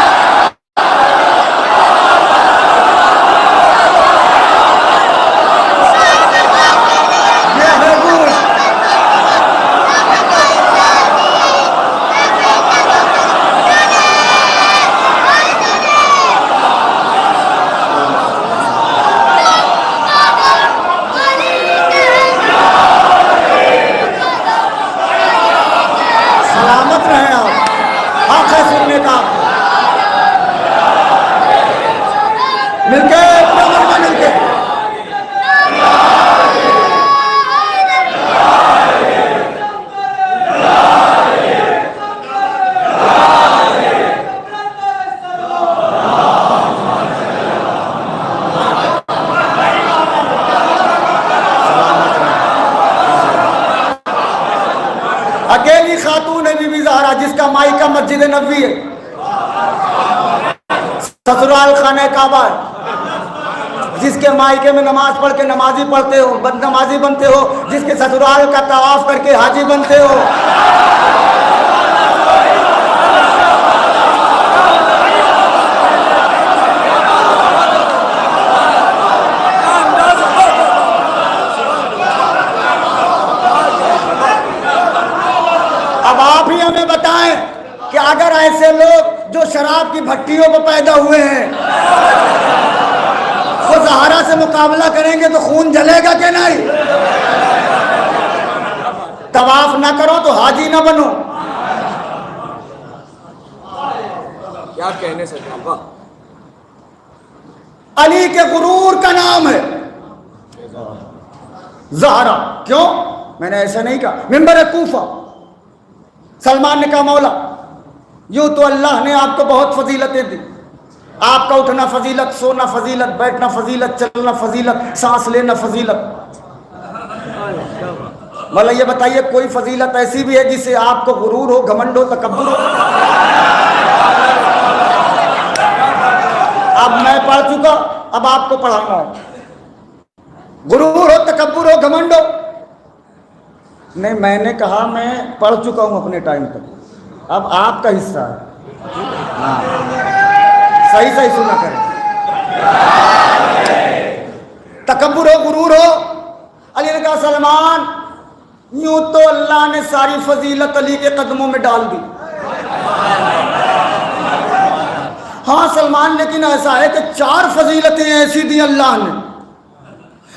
अकेली खातून है बीबी ज़हरा जिसका मायका मस्जिद नबवी है, ससुराल खाने काबा है, जिसके मायके में नमाज पढ़ के नमाजी पढ़ते हो, नमाजी बनते हो, जिसके ससुराल का तवाफ करके हाजी बनते हो। अब आप ही हमें बताएं कि अगर ऐसे लोग जो शराब की भट्टियों पर पैदा हुए हैं वो ज़हरा से मुकाबला करेंगे तो खून जलेगा कि नहीं? तवाफ ना करो तो हाजी ना बनो। क्या कहने से पापा? अली के गुरूर का नाम है ज़हरा। क्यों? मैंने ऐसा नहीं कहा। मिंबर कूफा सलमान ने कहा मौला यूं तो अल्लाह ने आपको बहुत फजीलतें दी, आपका उठना फजीलत, सोना फजीलत, बैठना फजीलत, चलना फजीलत, सांस लेना फजीलत। मौला ये बताइए कोई फजीलत ऐसी भी है जिससे आपको गुरूर हो, घमंड हो, तकब्बुर हो? अब मैं पढ़ चुका, अब आपको पढ़ाना है। गुरूर हो, तकब्बुर हो, घमंड हो? नहीं, मैंने कहा मैं पढ़ चुका हूं अपने टाइम तक, अब आपका हिस्सा है। हाँ, सही सही सुना करें। तकब्बुर हो, गुरूर हो? अली ने कहा सलमान यूं तो अल्लाह ने सारी फजीलत अली के कदमों में डाल दी। हाँ सलमान, लेकिन ऐसा है कि 4 फजीलतें ऐसी दी अल्लाह ने,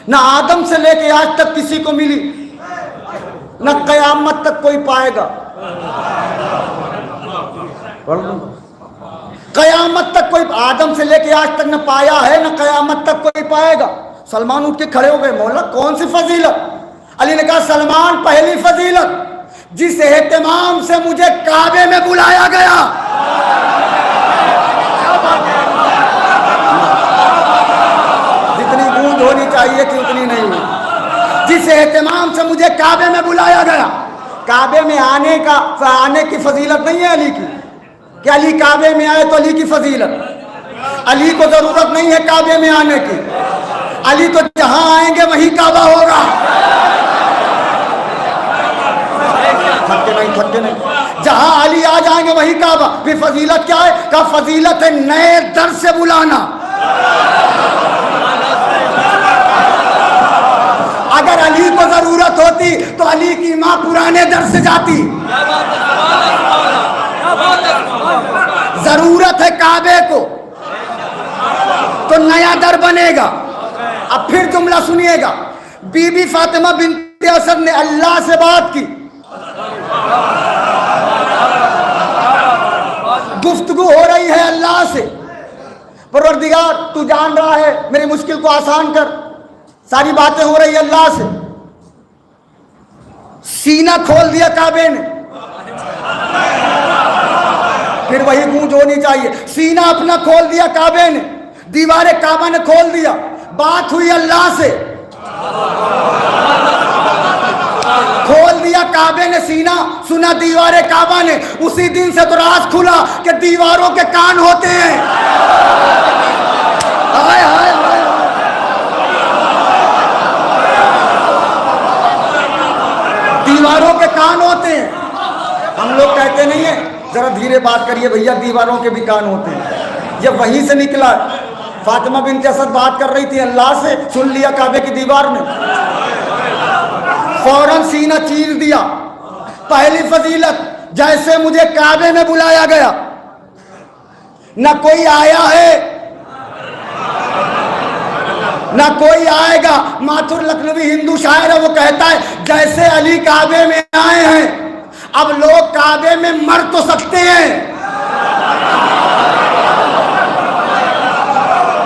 ना आदम से लेके आज तक किसी को मिली, न कयामत तक कोई पाएगा। कयामत तक कोई, आदम से लेके आज तक न पाया है, न कयामत तक कोई पाएगा। सलमान उठ के खड़े हो गए, मौला कौन सी फजीलत? अली ने कहा सलमान पहली फजीलत जिस एहतमाम से मुझे काबे में बुलाया गया, जितनी गूंज होनी चाहिए थी उतनी नहीं हुई। जिस एहतमाम से मुझे काबे में बुलाया गया, काबे में आने की फजीलत नहीं है अली की कि अली काबे में आए तो अली की फजीलत। अली को जरूरत नहीं है काबे में आने की, अली तो जहां आएंगे वहीं काबा होगा। थके नहीं, जहां अली आ जाएंगे वहीं काबा। फिर फजीलत क्या है? का फजीलत है नए दर से बुलाना। अगर अली को जरूरत होती तो अली की मां पुराने दर से जाती। जरूरत है काबे को तो नया दर बनेगा। अब फिर जुमला सुनिएगा, बीबी फातिमा बिन्ते असद ने अल्लाह से बात की, गुफ्तगू हो रही है अल्लाह से, परवरदिगार तू जान रहा है मेरी मुश्किल को आसान कर, सारी बातें हो रही है अल्लाह से। सीना खोल दिया काबे ने, फिर वही गूंज होनी चाहिए। सीना अपना खोल दिया काबे ने, दीवारे काबा ने खोल दिया, बात हुई अल्लाह से। खोल दिया काबे ने सीना, सुना दीवारे काबा ने। उसी दिन से तो राज खुला कि दीवारों के कान होते हैं। हाय हाय हाय, दीवारों के कान होते हैं। हम लोग कहते नहीं है जरा धीरे बात करिए भैया, दीवारों के भी कान होते हैं। ये वहीं से निकला। फातिमा बिन्ते असद बात कर रही थी अल्लाह से, सुन लिया काबे की दीवार ने, फौरन सीना चीर दिया। पहली फजीलत, जैसे मुझे काबे में बुलाया गया, न कोई आया है न कोई आएगा। माथुर लखनवी हिंदू शायर है, वो कहता है जैसे अली काबे में आए हैं, अब लोग काबे में मर तो सकते हैं,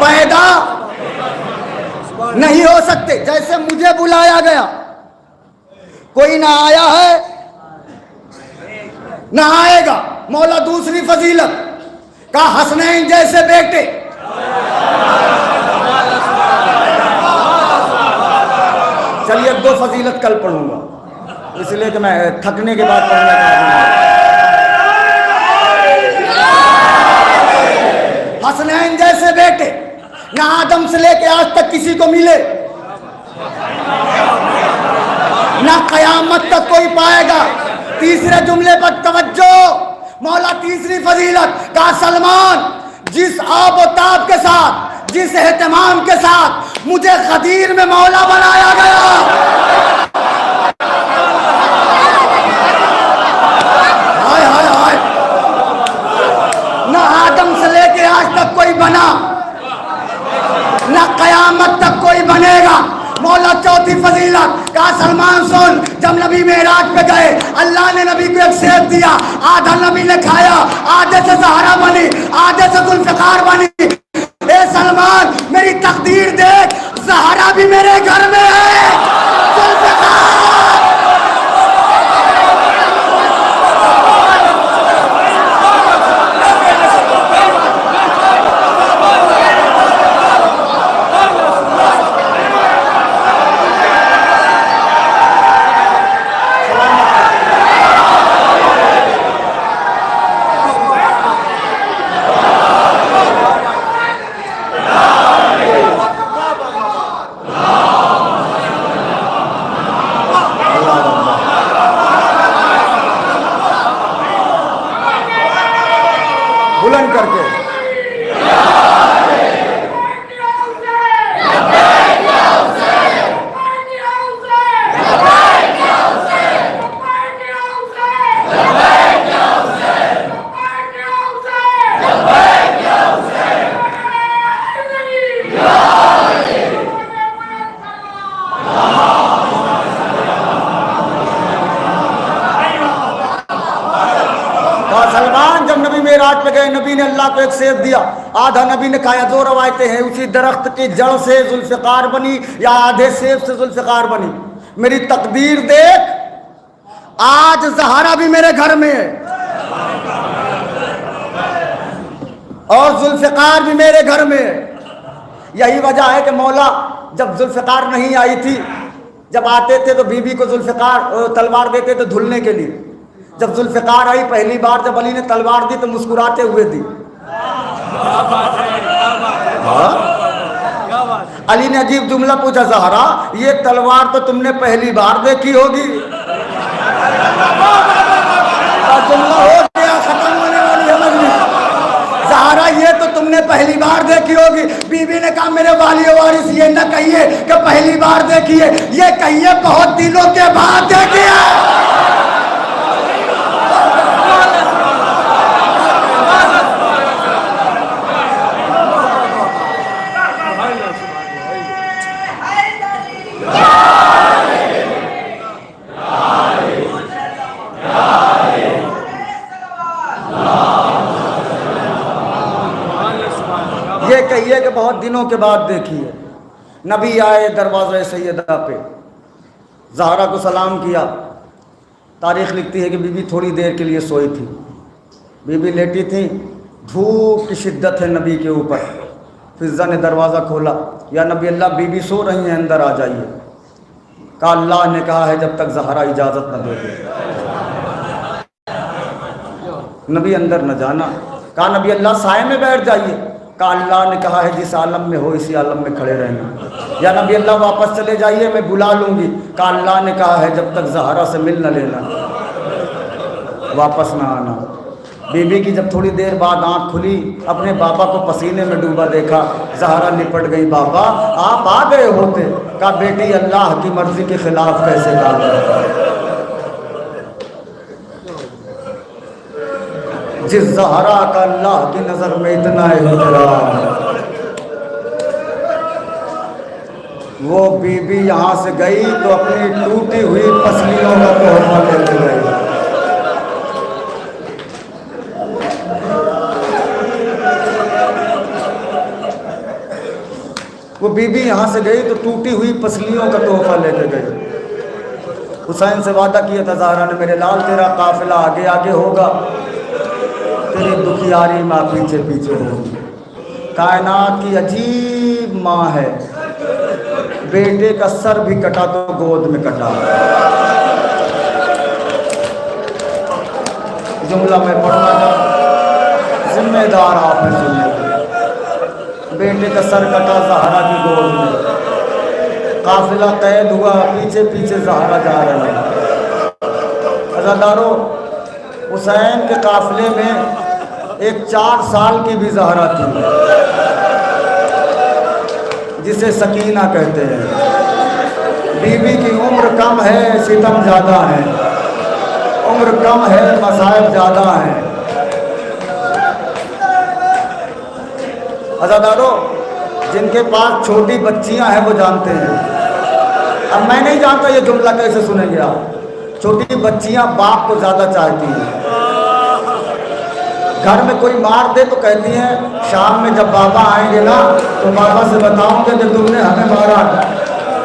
पैदा नहीं हो सकते। जैसे मुझे बुलाया गया, कोई ना आया है ना आएगा। मौला दूसरी फजीलत का हसनैन जैसे बेटे, चलिए 2 फजीलत कल पढ़ूंगा। इसलिए कि मैं थकने के बाद पढ़ने का आदमी हूं। हसनैन जैसे बेटे ना आदम से लेके आज तक किसी को मिले, ना कयामत तक कोई पाएगा। तीसरे जुमले पर तवज्जो, मौला तीसरी फजीलत का सलमान जिस आब व ताब के साथ, जिस एहतमाम के साथ मुझे गदीर में मौला बनाया गया, हाय हाय हाय, ना आदम से लेके आज तक कोई बना, ना कयामत तक कोई बनेगा। मौला चौथी फजीलत का सलमान सुन, जब नबी मेराज पे गए अल्लाह ने नबी को एक सेब दिया, आधा नबी ने खाया, आधे से ज़हरा बनी, आधे से जुल्फ़िकार बनी। ए सलमान मेरी तकदीर देख, ज़हरा भी मेरे घर में है, जुल्फ़िकार। बुलंद करके सलमान जब नबी मेराज पे गए, नबी ने अल्लाह को एक सेब दिया, आधा नबी ने खाया। दो रवायतें हैं, उसी दरख्त की जड़ से जुल्फ़िकार बनी या आधे सेब से जुल्फ़िकार बनी। मेरी तकदीर देख, आज ज़हरा भी मेरे घर में है और जुल्फ़िकार भी मेरे घर में है। यही वजह है कि मौला जब जुल्फ़िकार नहीं आई थी, जब आते थे तो बीबी को जुल्फ़िकार तलवार देते थे धुलने के लिए। जब जुल्फ़िकार आई पहली बार, जब अली ने तलवार दी तो मुस्कुराते हुए दी। अली ने अजीब जुमला पूछा, ज़हरा ये तलवार तो तुमने पहली बार देखी होगी। जुमला हो गया, खत्म होने वाली है मजलिस। ज़हरा ये तो तुमने पहली बार देखी होगी। बीबी ने कहा, मेरे वाली वारिस ये न कहिए कि पहली बार देखी है, ये कहिए बहुत दिनों के बाद देखी है। ये कहिए कि बहुत दिनों के बाद देखी है। नबी आए दरवाज़े सैयदा पे, ज़हरा को सलाम किया। तारीख़ लिखती है कि बीबी थोड़ी देर के लिए सोई थी। बीबी लेटी थी, धूप की शिद्दत है नबी के ऊपर। फिज़ा ने दरवाज़ा खोला, या नबी अल्लाह बीबी सो रही हैं, अंदर आ जाइए। कहा अल्लाह ने कहा है जब तक ज़हरा इजाज़त न दे दे नबी अंदर न जाना। कहा नबी अल्लाह साए में बैठ जाइए। कहा अल्लाह ने कहा है जिस आलम में हो इसी आलम में खड़े रहना। या नबी अल्लाह वापस चले जाइए, मैं बुला लूँगी। कहा अल्लाह ने कहा है जब तक ज़हरा से मिल न लेना, वापस ना आना। बीबी की जब थोड़ी देर बाद आँख खुली, अपने बाबा को पसीने में डूबा देखा। ज़हरा निपट गई, बाबा आप आ गए होते। कहा बेटी अल्लाह की मर्ज़ी के ख़िलाफ़ कैसे काम करता। जिस ज़हरा का अल्लाह की नज़र में इतना एहतराम, वो बीबी यहाँ से गई तो अपनी टूटी हुई पसलियों का तोहफा लेके गई। वो बीबी यहाँ से गई तो टूटी हुई पसलियों का तोहफा लेके गई। हुसैन से वादा किया था ज़हरा ने, मेरे लाल तेरा काफिला आगे आगे होगा, तेरी दुखियारी माँ पीछे पीछे होगी। कायनात की अजीब माँ है, बेटे का सर भी कटा तो गोद में कटा। जुमला मैं पढ़ना चाहूँ, जिम्मेदार आप हैं सुनने के। बेटे का सर कटा ज़हरा की गोद में, काफिला कैद हुआ, पीछे पीछे ज़हरा जा रहे हैं। अज़ादारों, हुसैन के काफिले में एक 4 साल की भी ज़हरा थी, जिसे सकीना कहते हैं। बीबी की उम्र कम है, सितम ज़्यादा है, उम्र कम है, मसाइब ज़्यादा है। अज़ादारों, जिनके पास छोटी बच्चियां हैं वो जानते हैं। अब मैं नहीं जानता ये जुमला कैसे सुनेंगे आप। छोटी बच्चियां बाप को ज़्यादा चाहती हैं। घर में कोई मार दे तो कहती हैं शाम में जब बाबा आएंगे ना तो बाबा से बताऊंगे कि तुमने हमें मारा।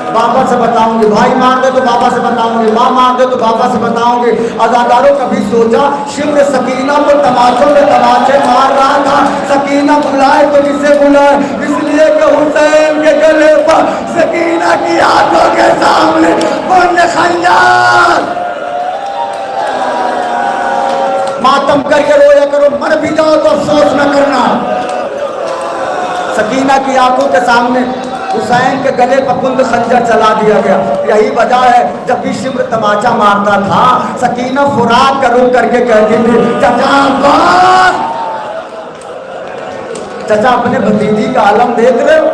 बाबा से बताऊंगी, भाई मार दे तो बाबा से बताऊंगी, माँ मार दे तो बाबा से बताऊंगी। अज़ादारों, कभी सोचा शिम्र सकीना को तमाचों में तमाचे मार रहा था, सकीना बुलाए तो किसे बुलाए, इसलिए कि हुसैन के गले पर सकीना की आंखों के सामने बोलने खंजर। मातम करके रोया करो, मर भी जाओ तो अफसोस न करना। सकीना की आंखों के सामने हुसैन के गले पर कुंद खंजर चला दिया गया। यही वजह है जब भी शिम्र तमाचा मारता था, सकीना फुरात का रुख करके कहती थी, चाचा बस। चाचा अपने भतीजी का आलम देख रहे हो।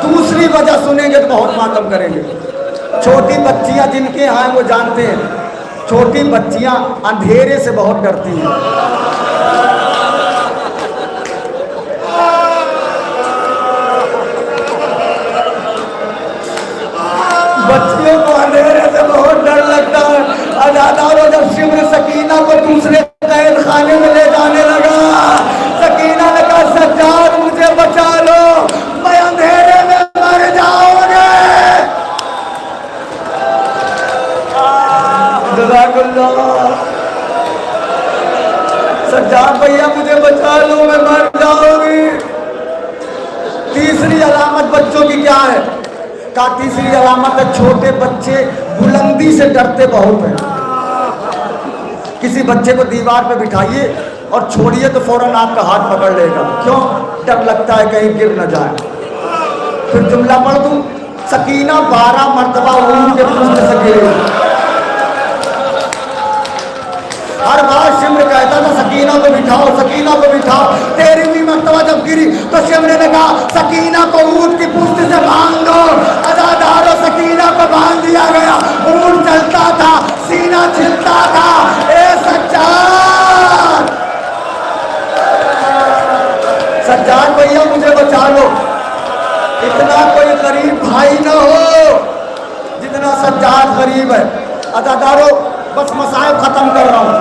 दूसरी वजह सुनेंगे तो बहुत मातम करेंगे। छोटी बच्चियां जिनके यहाँ हैं वो जानते हैं, छोटी बच्चियां अंधेरे से बहुत डरती हैं। बच्चियों को अंधेरे से बहुत डर लगता है। अज़ादारों, जब शिम्र सकीना को दूसरे कैद खाने में ले जाने लगा, सकीना ने कहा, सज्जाद मुझे बचा लो, मैं अंधेरे में मर जाऊंगे। सज्जाद भैया मुझे बचा लो, मैं मर जाऊंगी। तीसरी अलामत बच्चों की क्या है? का तीसरी अलामत है छोटे बच्चे बुलंदी से डरते बहुत हैं। किसी बच्चे को दीवार पे बिठाइए और छोड़िए तो फौरन आपका हाथ पकड़ लेगा। क्यों? डर लगता है कहीं गिर न जाए। फिर जुमला पढ़ दूं, सकीना 12 मरतबा ऊँट के पूंछ से गिरी। हर बार शिम्र कहता था सकीना को बिठाओ, सकीना को बिठाओ। 13वीं मरतबा जब गिरी तो शिम्र ने कहा, सकीना को ऊँट की पूंछ से बांध दो। अज़ादारों, सकीना को बांध दिया गया। ऊँट चलता था, सीना छिलता था। ए सज्जाद, सज्जाद भैया मुझे बचा लो। इतना कोई गरीब भाई न हो जितना सज्जाद गरीब है। अज़ादारों, बस मसाइब खत्म कर रहा हूँ।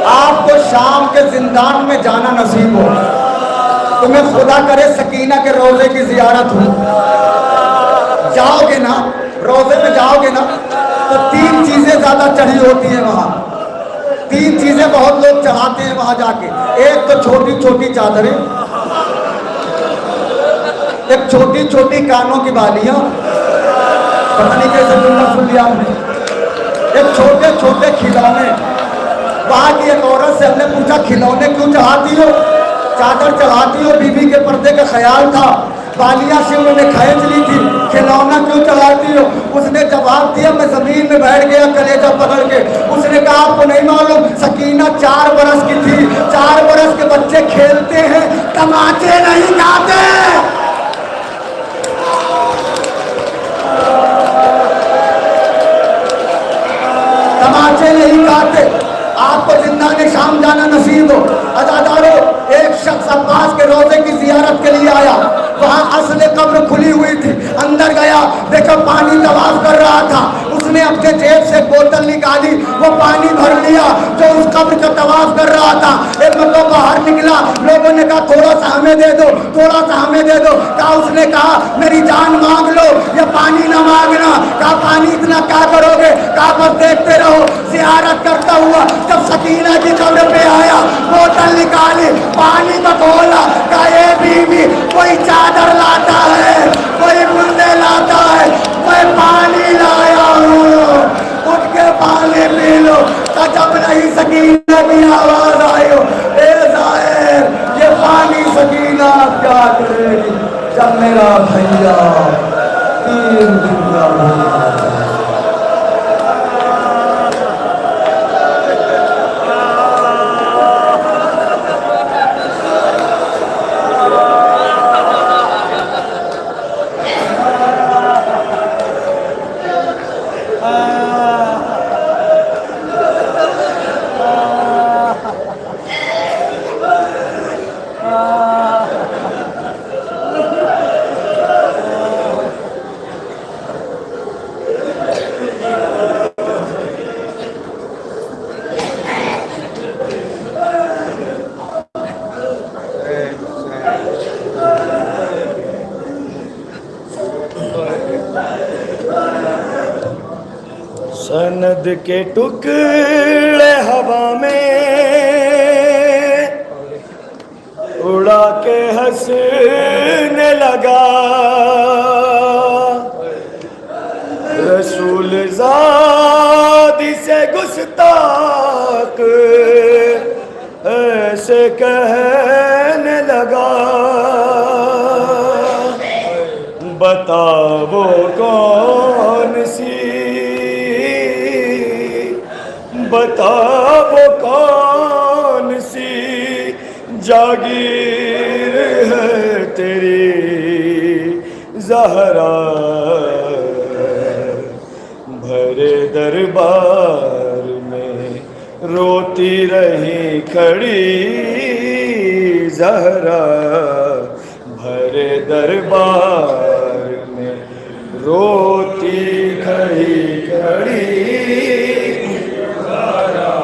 आपको शाम के जिंदान में जाना नसीब हो, तुम्हें खुदा करे सकीना के रोजे की जियारत हो। जाओगे ना, रोजे में जाओगे ना तो 3 चीजें ज्यादा चढ़ी होती है वहां। 3 चीजें बहुत लोग चढ़ाते हैं वहां जाके। एक तो छोटी छोटी चादरें, एक छोटी छोटी कानों की बालियां, पता नहीं कैसे जुमला सुन लिया आपने। एक छोटे छोटे खिलौने। वहां की एक औरत से हमने पूछा, खिलौने क्यों चढ़ाती हो? चादर चढ़ाती हो, बीबी के पर्दे का ख्याल था। बालियां से उन्होंने खींच ली थी, खिलौना क्यों चढ़ाती हो? उसने जवाब दिया, मैं जमीन में बैठ गया कलेजा पकड़ के। उसने कहा, आपको नहीं मालूम, सकीना 4 बरस की थी। 4 बरस के बच्चे खेलते हैं, तमाचे नहीं खाते। तमाचे नहीं खाते। आपको जिंदाने शाम जाना नसीब हो। अज़ादारों, एक शख्स अब्बास के रोजे की जियारत के लिए आया। वहाँ असले कब्र खुली हुई थी। अंदर गया, देखा पानी तवाफ कर रहा था। उसने अपने जेब से बोतल निकाली, वो पानी भर लिया जो उस कब्र का तवाफ कर रहा था। एक मतलब बाहर निकला, लोगों ने कहा थोड़ा सा हमें दे दो, थोड़ा सा हमें दे दो। कहा, उसने कहा मेरी जान मांग लो या पानी ना मांगना। कहा, पानी इतना क्या करोगे? कहा, बस देखते रहो। जियारत करता हुआ जब सकीना की कब्र पे आया, बोतल निकाली, पानी का खोला। कहा, ये बीवी कोई चादर लाता है, कोई बूंदे लाता है, मैं पानी लाया हूँ, उठ के पानी पी लो। जब नहीं सनद के टुकड़े हवा में उड़ा के हंसने लगा, रसूल ज़ादी से गुस्ताख ऐसे कहने लगा, बता वो कौन सी, बता वो कौन सी जागीर है तेरी ज़हरा, भरे दरबार में रोती रही खड़ी ज़हरा, भरे दरबार में रोती खड़ी खड़ी ज़हरा,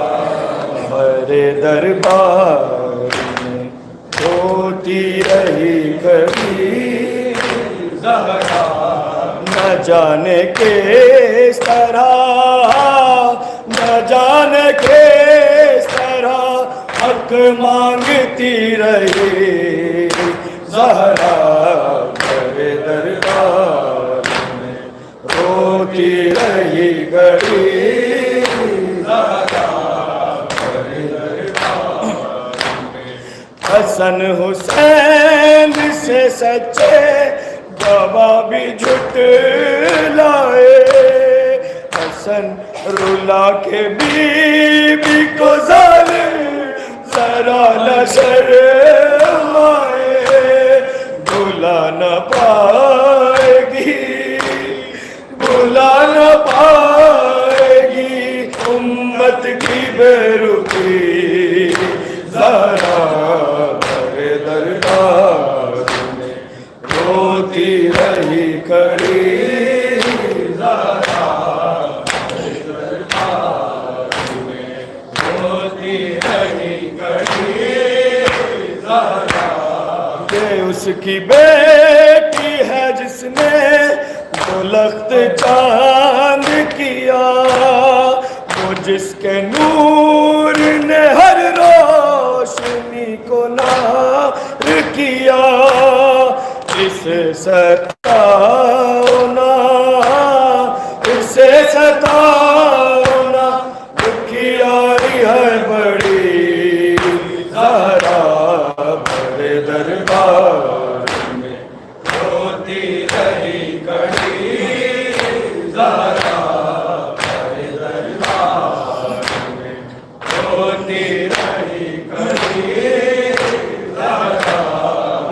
भरे दरबार में रोती रही खड़ी ज़हरा, न जाने किस तरह, न जाने किस तरह हक मांगती रही ज़हरा, भरे दरबार में रोती रही खड़ी ज़हरा, भरे दरबार में। हसन हुसैन से सच्चे गवाह भी झुटलाए, हसन रुला के बीबी को जालिम जरा न शर्माए, भुला न पाएगी, भुला न पाएगी उम्मत की बेरुखी ज़हरा, भरे दरबार में रोती रही खड़ी ज़हरा, भरे दरबार में रोती रही खड़ी ज़हरा, ये उसकी बेटी है जिसने दो लख्त चांद किया, वो जिसके नूर ने हर रोशनी को नार किया, इसे सताओ ना, इसे सताओ ना, दुखियारी है बड़ी ज़हरा, भरे दरबार में रोती रही खड़ी ज़हरा, भरे दरबार में रोती रही खड़ी ज़हरा,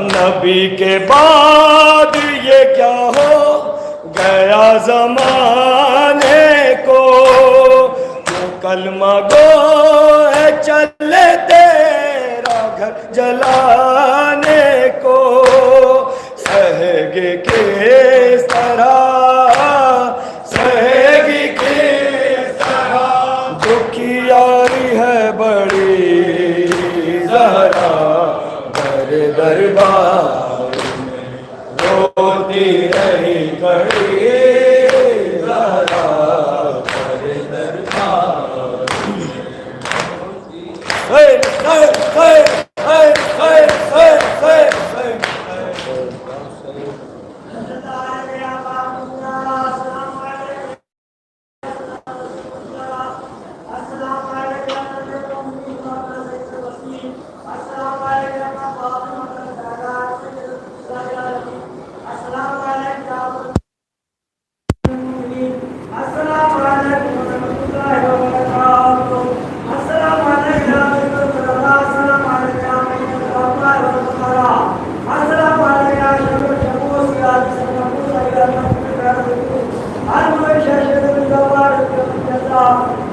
नबी के बाद ये क्या हो गया ज़माने को, जो कलमा गो है चले तेरा घर जलाने को, सहेगी किस तरह, सहेगी किस तरह दुखियारी है बड़ी ज़हरा, भरे दरबार में रोती रही खड़ी ज़हरा, भरे दरबार में खैर खैर खैर खैर खैर खैर खैर खैर। I'm